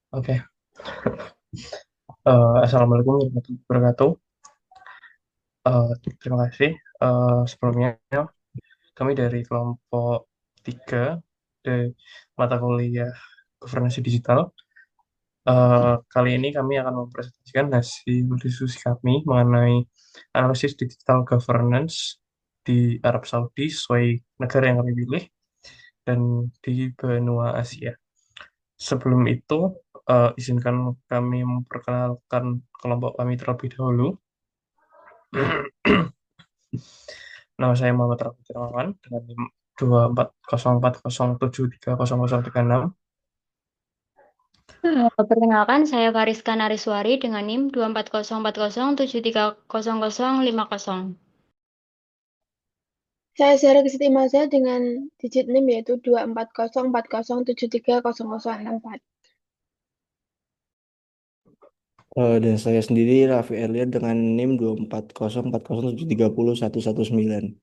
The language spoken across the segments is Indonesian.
Oke. Assalamualaikum warahmatullahi wabarakatuh. Terima kasih. Sebelumnya, kami dari kelompok 3 dari mata kuliah Governance Digital. Kali ini kami akan mempresentasikan hasil diskusi kami mengenai analisis digital governance di Arab Saudi sesuai negara yang kami pilih dan di benua Asia. Sebelum itu, izinkan kami memperkenalkan kelompok kami terlebih dahulu. Nama saya Muhammad Rafi Tirawan dengan NIM 24040730036. Perkenalkan, saya Fariska Nariswari dengan NIM 24040730050. Saya Zahra Kesetimaza dengan digit NIM yaitu 24040730064. Dan saya sendiri Raffi Erlian dengan NIM 24040730119.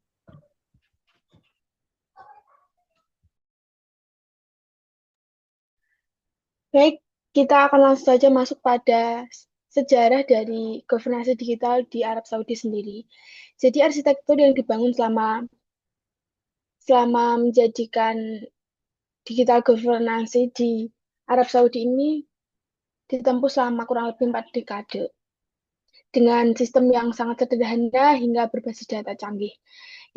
Baik, kita akan langsung saja masuk pada sejarah dari governance digital di Arab Saudi sendiri. Jadi arsitektur yang dibangun selama menjadikan digital governance di Arab Saudi ini ditempuh selama kurang lebih 4 dekade dengan sistem yang sangat sederhana hingga berbasis data canggih.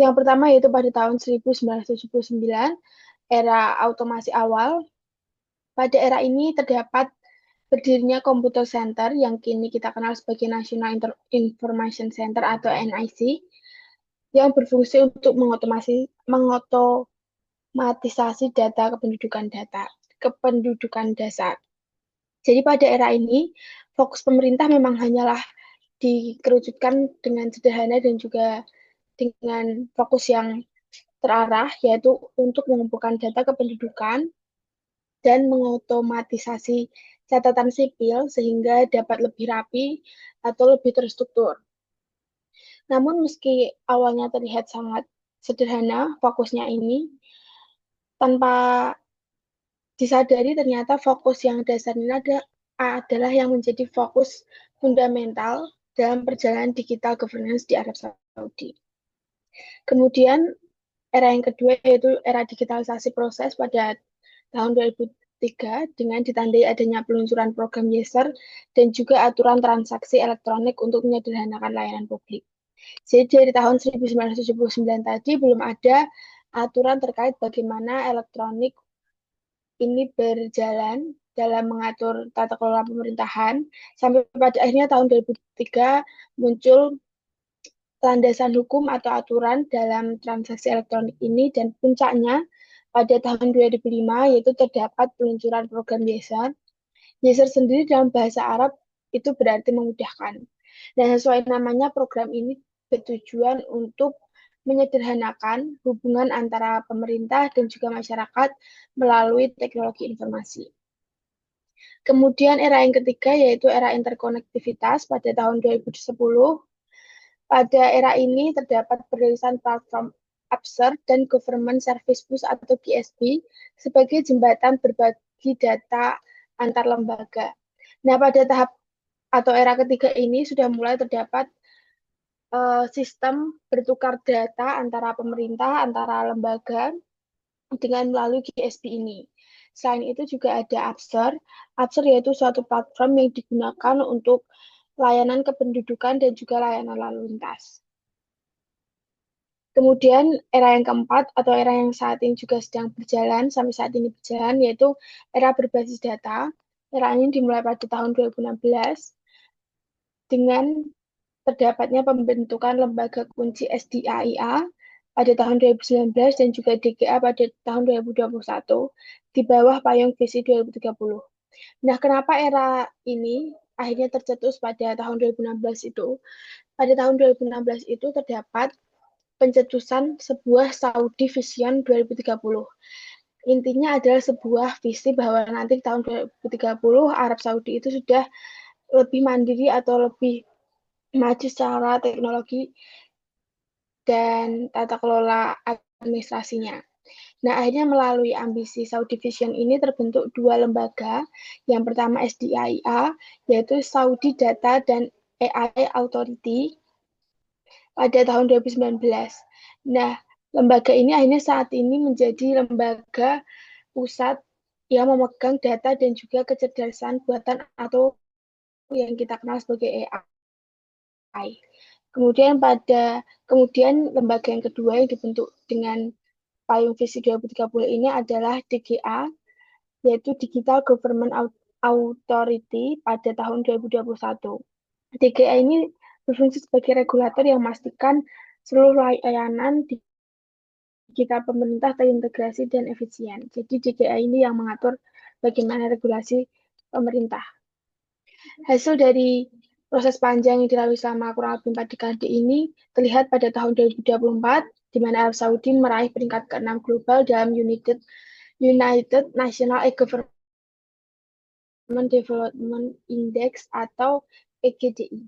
Yang pertama yaitu pada tahun 1979, era automasi awal. Pada era ini terdapat berdirinya Computer Center yang kini kita kenal sebagai National Information Center atau NIC yang berfungsi untuk mengotomatisasi kependudukan dasar. Jadi pada era ini fokus pemerintah memang hanyalah dikerucutkan dengan sederhana dan juga dengan fokus yang terarah, yaitu untuk mengumpulkan data kependudukan dan mengotomatisasi catatan sipil sehingga dapat lebih rapi atau lebih terstruktur. Namun meski awalnya terlihat sangat sederhana fokusnya ini, tanpa disadari ternyata fokus yang dasar ini adalah yang menjadi fokus fundamental dalam perjalanan digital governance di Arab Saudi. Kemudian era yang kedua yaitu era digitalisasi proses pada tahun 2003 dengan ditandai adanya peluncuran program Yeser dan juga aturan transaksi elektronik untuk menyederhanakan layanan publik. Jadi dari tahun 1979 tadi belum ada aturan terkait bagaimana elektronik ini berjalan dalam mengatur tata kelola pemerintahan sampai pada akhirnya tahun 2003 muncul landasan hukum atau aturan dalam transaksi elektronik ini dan puncaknya pada tahun 2005 yaitu terdapat peluncuran program Yeser. Yeser sendiri dalam bahasa Arab itu berarti memudahkan. Dan sesuai namanya program ini bertujuan untuk menyederhanakan hubungan antara pemerintah dan juga masyarakat melalui teknologi informasi. Kemudian era yang ketiga yaitu era interkonektivitas pada tahun 2010. Pada era ini terdapat perilisan platform Upserve dan Government Service Bus atau GSB sebagai jembatan berbagi data antar lembaga. Nah, pada tahap atau era ketiga ini sudah mulai terdapat sistem bertukar data antara pemerintah, antara lembaga dengan melalui GSB ini. Selain itu juga ada Upser. Upser yaitu suatu platform yang digunakan untuk layanan kependudukan dan juga layanan lalu lintas. Kemudian era yang keempat atau era yang saat ini juga sedang berjalan, sampai saat ini berjalan, yaitu era berbasis data. Era ini dimulai pada tahun 2016 dengan terdapatnya pembentukan lembaga kunci SDAIA pada tahun 2019 dan juga DGA pada tahun 2021 di bawah payung visi 2030. Nah, kenapa era ini akhirnya tercetus pada tahun 2016 itu? Pada tahun 2016 itu terdapat pencetusan sebuah Saudi Vision 2030. Intinya adalah sebuah visi bahwa nanti tahun 2030 Arab Saudi itu sudah lebih mandiri atau lebih maju secara teknologi dan tata kelola administrasinya. Nah, akhirnya melalui ambisi Saudi Vision ini terbentuk dua lembaga. Yang pertama SDAIA, yaitu Saudi Data dan AI Authority pada tahun 2019. Nah, lembaga ini akhirnya saat ini menjadi lembaga pusat yang memegang data dan juga kecerdasan buatan atau yang kita kenal sebagai AI. Kemudian lembaga yang kedua yang dibentuk dengan payung visi 2030 ini adalah DGA, yaitu Digital Government Authority pada tahun 2021. DGA ini berfungsi sebagai regulator yang memastikan seluruh layanan digital pemerintah terintegrasi dan efisien. Jadi DGA ini yang mengatur bagaimana regulasi pemerintah. Hasil dari proses panjang yang dilalui selama kurang lebih 4 dekade ini terlihat pada tahun 2024, di mana Arab Saudi meraih peringkat ke-6 global dalam United National E-Government Development Index atau EGDI.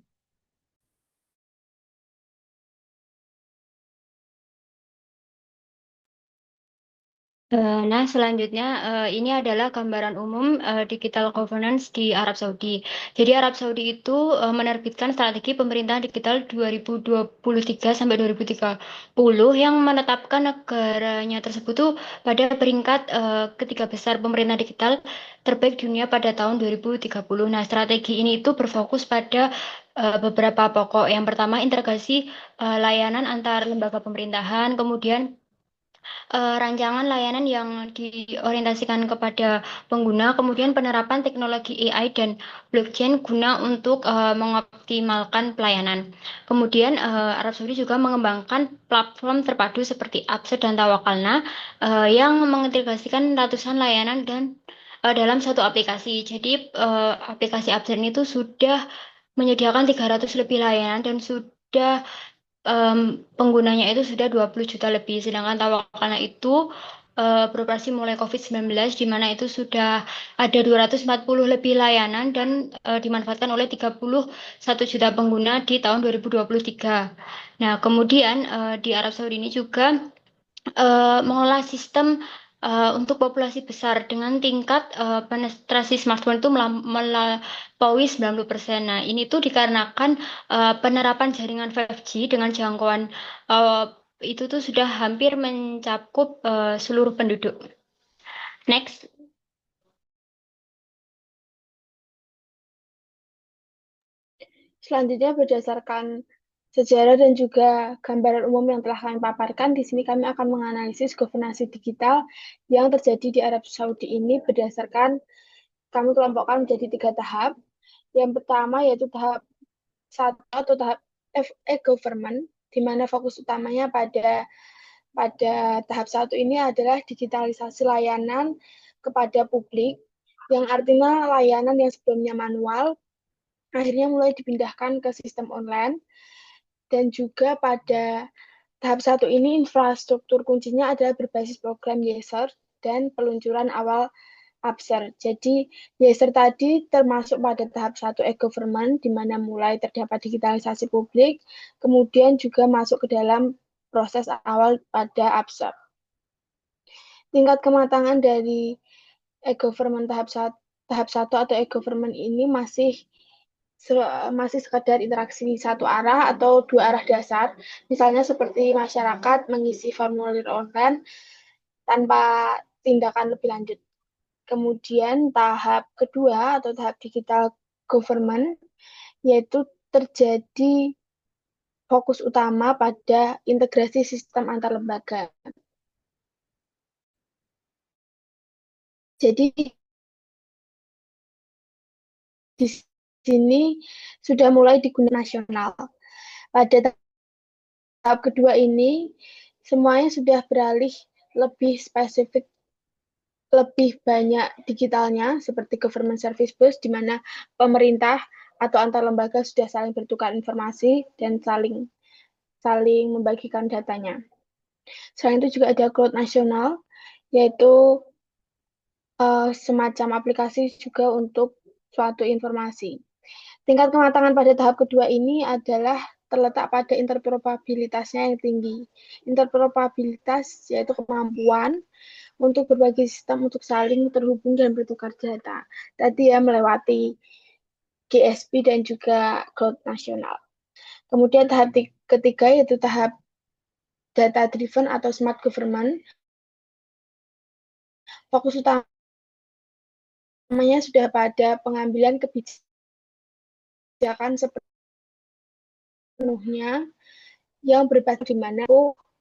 Nah, selanjutnya ini adalah gambaran umum digital governance di Arab Saudi. Jadi Arab Saudi itu menerbitkan strategi pemerintahan digital 2023 sampai 2030 yang menetapkan negaranya tersebut tuh pada peringkat ketiga besar pemerintahan digital terbaik dunia pada tahun 2030. Nah, strategi ini itu berfokus pada beberapa pokok. Yang pertama, integrasi layanan antar lembaga pemerintahan, kemudian rancangan layanan yang diorientasikan kepada pengguna, kemudian penerapan teknologi AI dan blockchain guna untuk mengoptimalkan pelayanan. Kemudian Arab Saudi juga mengembangkan platform terpadu seperti Absar dan Tawakalna yang mengintegrasikan ratusan layanan dan dalam satu aplikasi. Jadi aplikasi Absar itu sudah menyediakan 300 lebih layanan dan sudah penggunanya itu sudah 20 juta lebih. Sedangkan Tawakalna itu beroperasi mulai COVID-19, di mana itu sudah ada 240 lebih layanan dan dimanfaatkan oleh 31 juta pengguna di tahun 2023. Nah, kemudian di Arab Saudi ini juga mengolah sistem untuk populasi besar dengan tingkat penetrasi smartphone itu melampaui 90%. Nah, ini tuh dikarenakan penerapan jaringan 5G dengan jangkauan itu tuh sudah hampir mencakup seluruh penduduk. Next. Selanjutnya berdasarkan sejarah dan juga gambaran umum yang telah kami paparkan, di sini kami akan menganalisis governance digital yang terjadi di Arab Saudi ini berdasarkan kami kelompokkan menjadi 3 tahap. Yang pertama yaitu tahap 1 atau tahap e-government, di mana fokus utamanya pada tahap 1 ini adalah digitalisasi layanan kepada publik, yang artinya layanan yang sebelumnya manual akhirnya mulai dipindahkan ke sistem online. Dan juga pada tahap 1 ini infrastruktur kuncinya adalah berbasis program YESER dan peluncuran awal Absar. Jadi YESER tadi termasuk pada tahap 1 e-government, di mana mulai terdapat digitalisasi publik, kemudian juga masuk ke dalam proses awal pada Absar. Tingkat kematangan dari e-government tahap 1 atau e-government ini masih sekadar interaksi satu arah atau dua arah dasar, misalnya seperti masyarakat mengisi formulir online tanpa tindakan lebih lanjut. Kemudian tahap kedua atau tahap digital government, yaitu terjadi fokus utama pada integrasi sistem antar lembaga. Jadi di sini sudah mulai digunakan nasional. Pada tahap kedua ini, semuanya sudah beralih lebih spesifik, lebih banyak digitalnya, seperti government service bus, di mana pemerintah atau antar lembaga sudah saling bertukar informasi dan saling membagikan datanya. Selain itu juga ada cloud nasional, yaitu semacam aplikasi juga untuk suatu informasi. Tingkat kematangan pada tahap kedua ini adalah terletak pada interpretabilitasnya yang tinggi. Interpretabilitas yaitu kemampuan untuk berbagai sistem untuk saling terhubung dan bertukar data. Tadi ya melewati GSP dan juga Cloud Nasional. Kemudian tahap ketiga yaitu tahap data driven atau smart government. Fokus utamanya sudah pada pengambilan kebijakan sepenuhnya yang berbasis di mana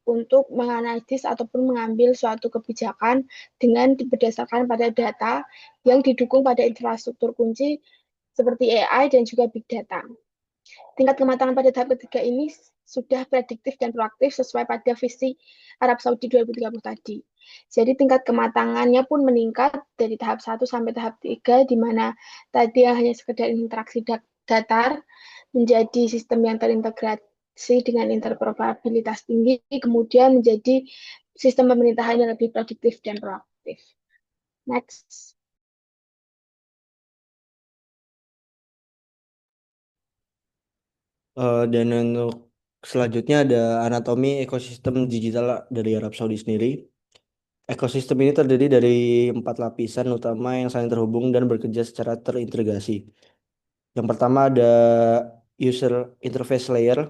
untuk menganalisis ataupun mengambil suatu kebijakan dengan berdasarkan pada data yang didukung pada infrastruktur kunci seperti AI dan juga big data. Tingkat kematangan pada tahap ketiga ini sudah prediktif dan proaktif sesuai pada visi Arab Saudi 2030 tadi. Jadi tingkat kematangannya pun meningkat dari tahap 1 sampai tahap 3, di mana tadi yang hanya sekedar interaksi datar menjadi sistem yang terintegrasi dengan interoperabilitas tinggi, kemudian menjadi sistem pemerintahan yang lebih prediktif dan proaktif. Next. Dan untuk selanjutnya ada anatomi ekosistem digital dari Arab Saudi sendiri. Ekosistem ini terdiri dari 4 lapisan utama yang saling terhubung dan bekerja secara terintegrasi. Yang pertama ada user interface layer,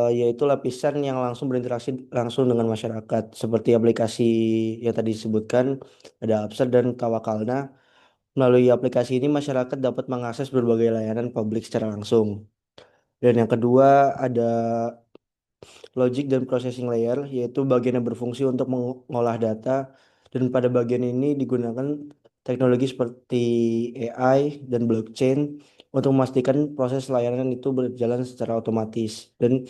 yaitu lapisan yang langsung berinteraksi langsung dengan masyarakat, seperti aplikasi yang tadi disebutkan, ada Absar dan Tawakalna. Melalui aplikasi ini masyarakat dapat mengakses berbagai layanan publik secara langsung. Dan yang kedua ada logic dan processing layer, yaitu bagian yang berfungsi untuk mengolah data, dan pada bagian ini digunakan teknologi seperti AI dan blockchain untuk memastikan proses layanan itu berjalan secara otomatis dan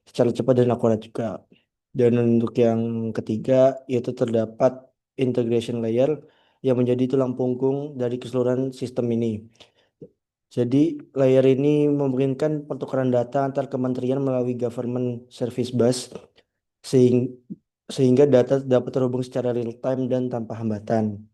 secara cepat dan akurat juga. Dan untuk yang ketiga yaitu terdapat integration layer yang menjadi tulang punggung dari keseluruhan sistem ini. Jadi layer ini memungkinkan pertukaran data antar kementerian melalui government service bus sehingga data dapat terhubung secara real time dan tanpa hambatan.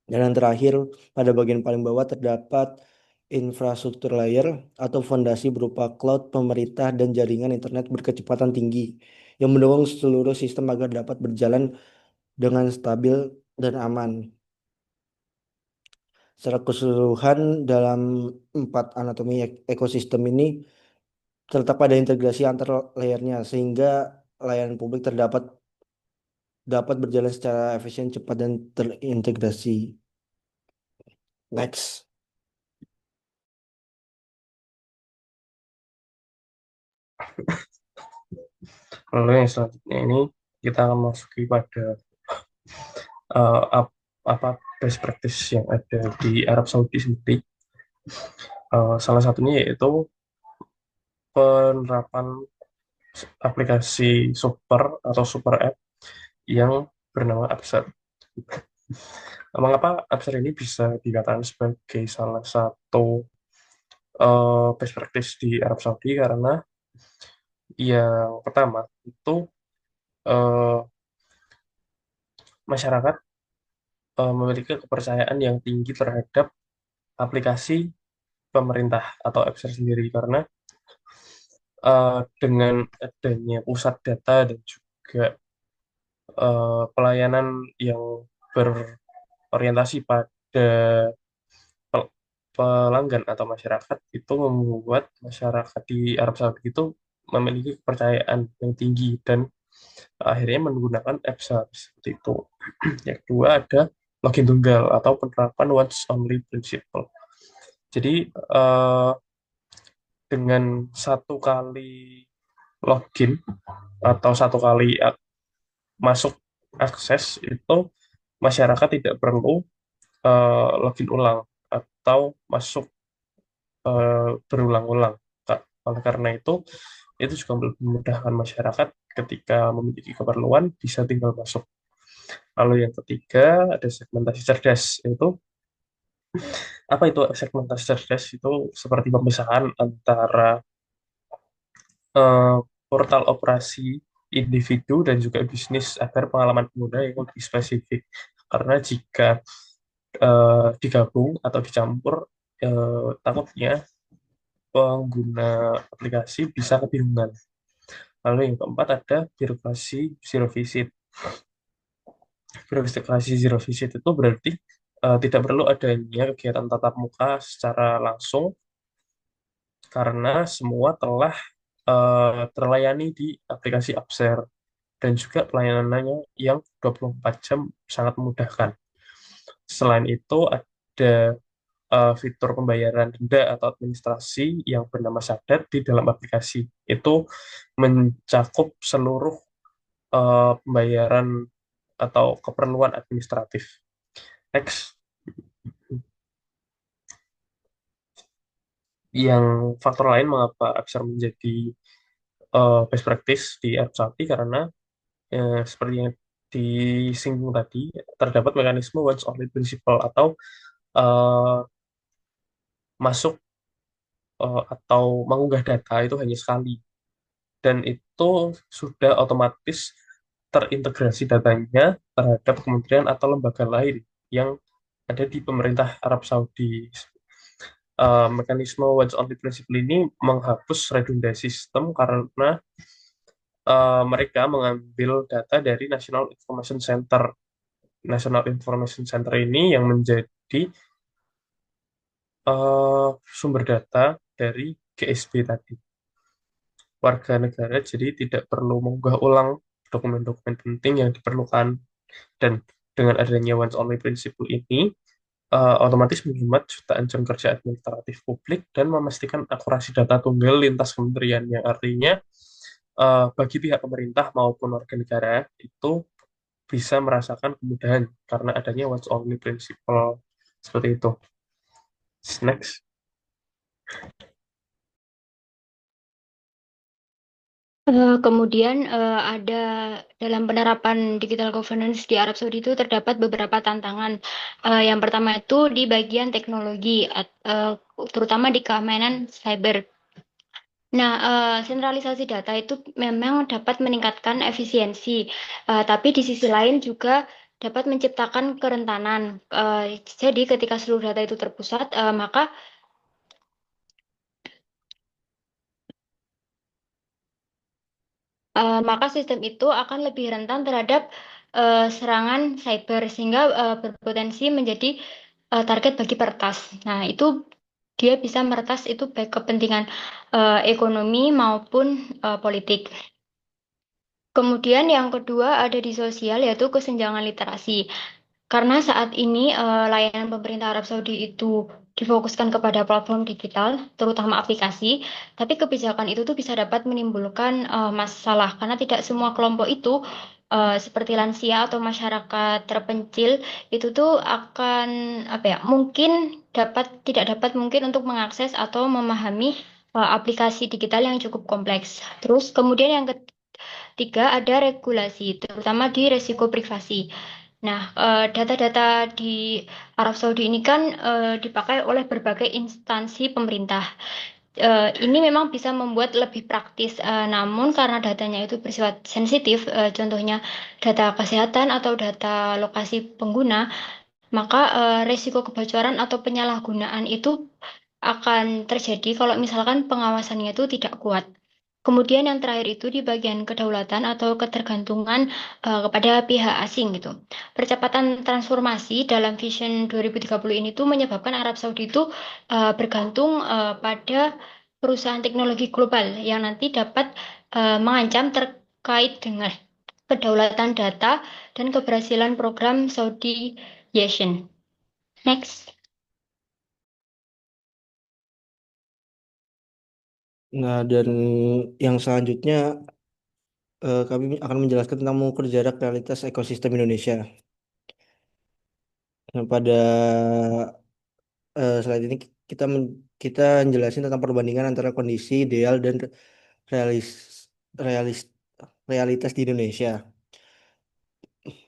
Dan yang terakhir, pada bagian paling bawah terdapat infrastruktur layer atau fondasi berupa cloud pemerintah dan jaringan internet berkecepatan tinggi yang mendukung seluruh sistem agar dapat berjalan dengan stabil dan aman. Secara keseluruhan dalam 4 anatomi ekosistem ini terletak pada integrasi antar layernya sehingga layanan publik dapat berjalan secara efisien, cepat, dan terintegrasi. Next. Lalu yang selanjutnya ini kita akan masuki pada apa best practice yang ada di Arab Saudi sendiri. Salah satunya yaitu penerapan aplikasi super atau super app yang bernama Absar. Mengapa Absar ini bisa dikatakan sebagai salah satu best practice di Arab Saudi? Karena yang pertama itu uh, masyarakat memiliki kepercayaan yang tinggi terhadap aplikasi pemerintah atau Absar sendiri, karena dengan adanya pusat data dan juga pelayanan yang berorientasi pada pelanggan atau masyarakat, itu membuat masyarakat di Arab Saudi itu memiliki kepercayaan yang tinggi dan akhirnya menggunakan Absar seperti itu. Yang kedua ada login tunggal atau penerapan once only principle. Jadi dengan satu kali login atau satu kali masuk akses itu masyarakat tidak perlu login ulang atau masuk berulang-ulang. Oleh karena itu juga memudahkan masyarakat ketika memiliki keperluan bisa tinggal masuk. Lalu yang ketiga ada segmentasi cerdas, yaitu apa itu segmentasi cerdas? Itu seperti pemisahan antara portal operasi individu dan juga bisnis agar pengalaman pengguna yang lebih spesifik. Karena jika digabung atau dicampur, takutnya pengguna aplikasi bisa kebingungan. Lalu yang keempat ada birokrasi zero visit. Birokrasi zero visit itu berarti tidak perlu adanya kegiatan tatap muka secara langsung karena semua telah terlayani di aplikasi Upser dan juga pelayanannya yang 24 jam sangat memudahkan. Selain itu ada fitur pembayaran denda atau administrasi yang bernama Sadat di dalam aplikasi. Itu mencakup seluruh pembayaran atau keperluan administratif. Next, yang faktor lain mengapa Upser menjadi best practice di Arab Saudi karena seperti yang disinggung tadi, terdapat mekanisme once only principle atau eh, masuk atau mengunggah data itu hanya sekali dan itu sudah otomatis terintegrasi datanya terhadap kementerian atau lembaga lain yang ada di pemerintah Arab Saudi. Mekanisme once only principle ini menghapus redundansi sistem karena mereka mengambil data dari National Information Center. National Information Center ini yang menjadi sumber data dari GSB tadi. Warga negara jadi tidak perlu mengunggah ulang dokumen-dokumen penting yang diperlukan. Dan dengan adanya once only principle ini, otomatis menghemat jutaan jam kerja administratif publik dan memastikan akurasi data tunggal lintas kementerian, yang artinya bagi pihak pemerintah maupun warga negara itu bisa merasakan kemudahan karena adanya once only principle seperti itu. Next. Kemudian ada dalam penerapan digital governance di Arab Saudi itu terdapat beberapa tantangan. Yang pertama itu di bagian teknologi, terutama di keamanan cyber. Nah, sentralisasi data itu memang dapat meningkatkan efisiensi, tapi di sisi lain juga dapat menciptakan kerentanan. Jadi ketika seluruh data itu terpusat, maka sistem itu akan lebih rentan terhadap serangan cyber sehingga berpotensi menjadi target bagi peretas. Nah, itu dia bisa meretas itu baik kepentingan ekonomi maupun politik. Kemudian yang kedua ada di sosial yaitu kesenjangan literasi. Karena saat ini layanan pemerintah Arab Saudi itu difokuskan kepada platform digital, terutama aplikasi, tapi kebijakan itu tuh bisa dapat menimbulkan masalah karena tidak semua kelompok itu seperti lansia atau masyarakat terpencil itu tuh akan apa ya mungkin tidak dapat mungkin untuk mengakses atau memahami aplikasi digital yang cukup kompleks. Terus kemudian yang ketiga ada regulasi, terutama di resiko privasi. Nah, data-data di Arab Saudi ini kan dipakai oleh berbagai instansi pemerintah. Ini memang bisa membuat lebih praktis, namun karena datanya itu bersifat sensitif, contohnya data kesehatan atau data lokasi pengguna, maka resiko kebocoran atau penyalahgunaan itu akan terjadi kalau misalkan pengawasannya itu tidak kuat. Kemudian yang terakhir itu di bagian kedaulatan atau ketergantungan kepada pihak asing gitu. Percepatan transformasi dalam Vision 2030 ini tuh menyebabkan Arab Saudi itu bergantung pada perusahaan teknologi global yang nanti dapat mengancam terkait dengan kedaulatan data dan keberhasilan program Saudi-Yation. Next. Nah, dan yang selanjutnya kami akan menjelaskan tentang mengukur jarak realitas ekosistem Indonesia. Nah, pada slide ini kita menjelaskan tentang perbandingan antara kondisi ideal dan realis, realis, realitas di Indonesia.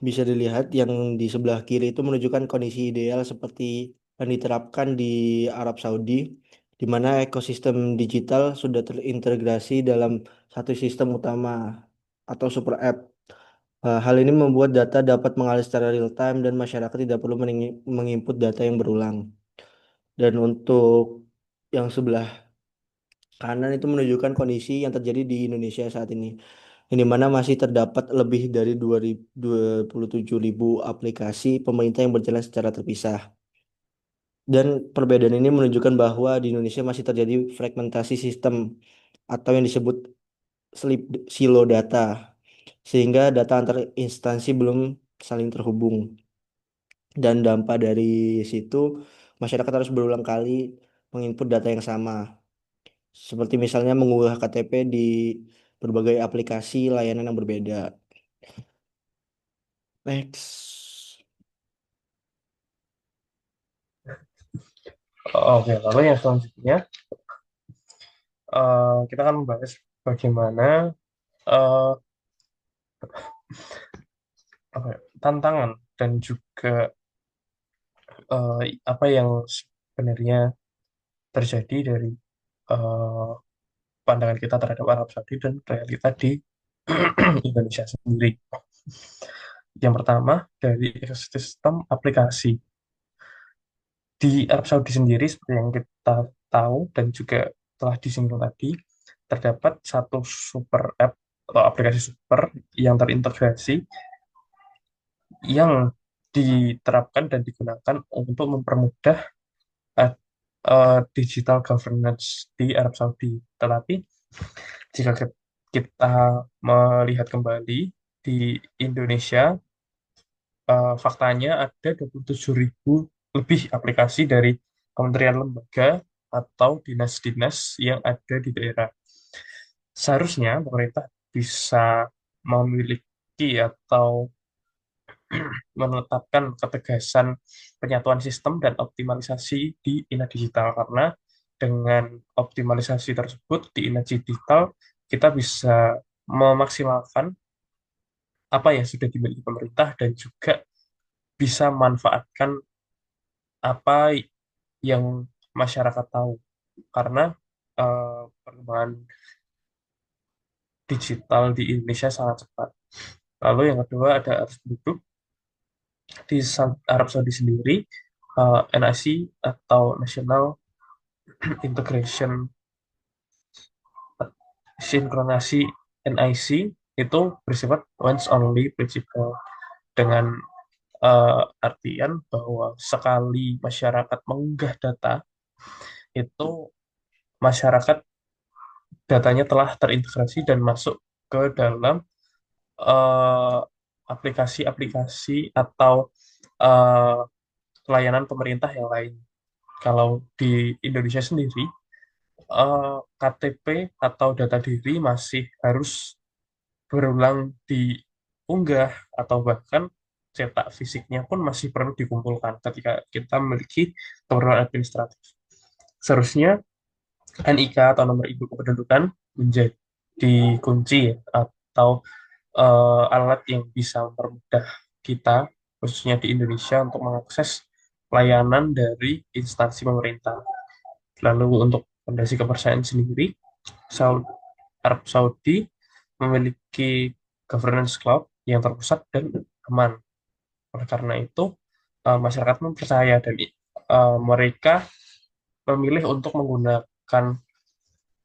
Bisa dilihat yang di sebelah kiri itu menunjukkan kondisi ideal seperti yang diterapkan di Arab Saudi, di mana ekosistem digital sudah terintegrasi dalam satu sistem utama atau super app. Hal ini membuat data dapat mengalir secara real time dan masyarakat tidak perlu menginput data yang berulang. Dan untuk yang sebelah Kanan itu menunjukkan kondisi yang terjadi di Indonesia saat ini, yang dimana masih terdapat lebih dari 27.000 aplikasi pemerintah yang berjalan secara terpisah. Dan perbedaan ini menunjukkan bahwa di Indonesia masih terjadi fragmentasi sistem atau yang disebut silo data, sehingga data antar instansi belum saling terhubung. Dan dampak dari situ, masyarakat harus berulang kali menginput data yang sama, seperti misalnya mengunggah KTP di berbagai aplikasi layanan yang berbeda. Next. Oke, lalu yang selanjutnya kita akan membahas bagaimana eh, apa ya, tantangan dan juga apa yang sebenarnya terjadi dari eh, pandangan kita terhadap Arab Saudi dan realita di Indonesia sendiri. Yang pertama dari ekosistem aplikasi di Arab Saudi sendiri, seperti yang kita tahu dan juga telah disinggung tadi, terdapat satu super app atau aplikasi super yang terintegrasi yang diterapkan dan digunakan untuk mempermudah eh, digital governance di Arab Saudi. Tetapi jika kita melihat kembali di Indonesia, faktanya ada 27.000 lebih aplikasi dari kementerian lembaga atau dinas-dinas yang ada di daerah. Seharusnya pemerintah bisa memiliki atau menetapkan ketegasan penyatuan sistem dan optimalisasi di Ina Digital, karena dengan optimalisasi tersebut di Ina Digital kita bisa memaksimalkan apa yang sudah dimiliki pemerintah dan juga bisa memanfaatkan apa yang masyarakat tahu, karena perkembangan digital di Indonesia sangat cepat. Lalu yang kedua ada arus penduduk di Arab Saudi sendiri. NIC atau National Integration Sinkronasi NIC itu bersifat once only principle, dengan artian bahwa sekali masyarakat mengunggah data, itu masyarakat datanya telah terintegrasi dan masuk ke dalam eh, aplikasi-aplikasi atau eh, layanan pemerintah yang lain. Kalau di Indonesia sendiri, KTP atau data diri masih harus berulang diunggah, atau bahkan cetak fisiknya pun masih perlu dikumpulkan ketika kita memiliki keperluan administratif. Seharusnya NIK atau nomor induk kependudukan menjadi kunci ya, atau alat yang bisa mempermudah kita, khususnya di Indonesia, untuk mengakses layanan dari instansi pemerintah. Lalu untuk fondasi kepercayaan sendiri, Arab Saudi memiliki governance cloud yang terpusat dan aman. Oleh karena itu, masyarakat mempercaya dan mereka memilih untuk menggunakan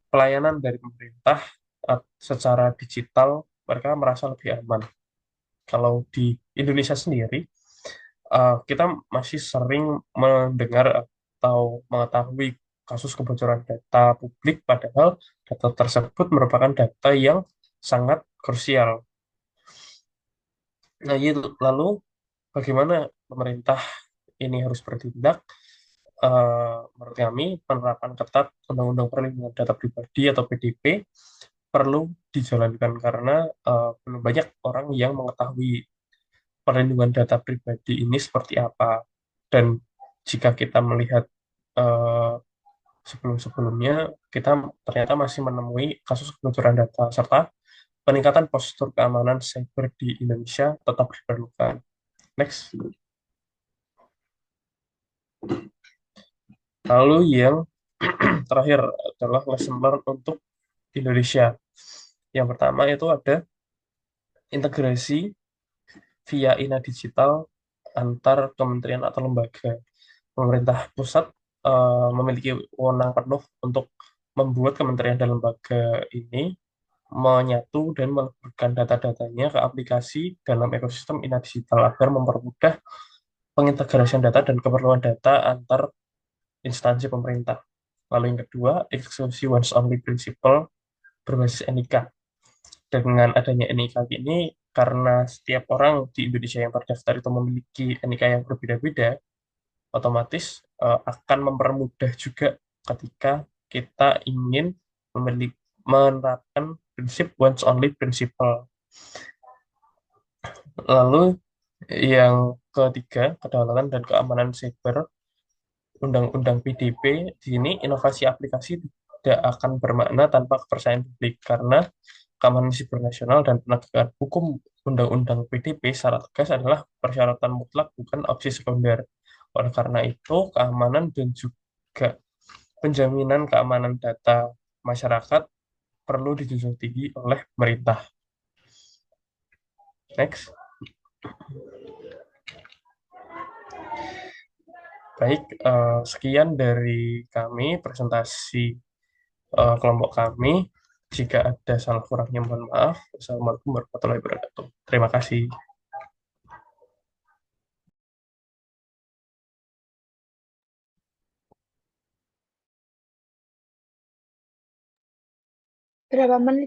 pelayanan dari pemerintah secara digital. Mereka merasa lebih aman. Kalau di Indonesia sendiri, kita masih sering mendengar atau mengetahui kasus kebocoran data publik, padahal data tersebut merupakan data yang sangat krusial. Nah, lalu bagaimana pemerintah ini harus bertindak? Menurut kami, penerapan ketat Undang-Undang Perlindungan Data Pribadi atau PDP perlu dijalankan, karena belum banyak orang yang mengetahui perlindungan data pribadi ini seperti apa. Dan jika kita melihat eh, sebelum-sebelumnya, kita ternyata masih menemui kasus kebocoran data, serta peningkatan postur keamanan cyber di Indonesia tetap diperlukan. Next. Lalu yang terakhir adalah lesson learned untuk Indonesia. Yang pertama itu ada integrasi via Ina Digital antar kementerian atau lembaga. Pemerintah pusat memiliki wewenang penuh untuk membuat kementerian dan lembaga ini menyatu dan meleburkan data-datanya ke aplikasi dalam ekosistem Ina Digital agar mempermudah pengintegrasian data dan keperluan data antar instansi pemerintah. Lalu yang kedua, eksekusi once only principle berbasis NIK. Dengan adanya NIK ini, karena setiap orang di Indonesia yang terdaftar itu memiliki NIK yang berbeda-beda, otomatis akan mempermudah juga ketika kita ingin menerapkan prinsip once only principle. Lalu yang ketiga, kedaulatan dan keamanan siber. Undang-Undang PDP di sini inovasi aplikasi tidak akan bermakna tanpa kepercayaan publik karena keamanan siber nasional dan penegakan hukum Undang-Undang PDP secara tegas adalah persyaratan mutlak bukan opsi sekunder. Oleh karena itu, keamanan dan juga penjaminan keamanan data masyarakat perlu dijunjung tinggi oleh pemerintah. Next. Baik, sekian dari kami presentasi kelompok kami. Jika ada salah kurangnya mohon maaf. Wassalamualaikum warahmatullahi wabarakatuh. Terima kasih. Berapa menit?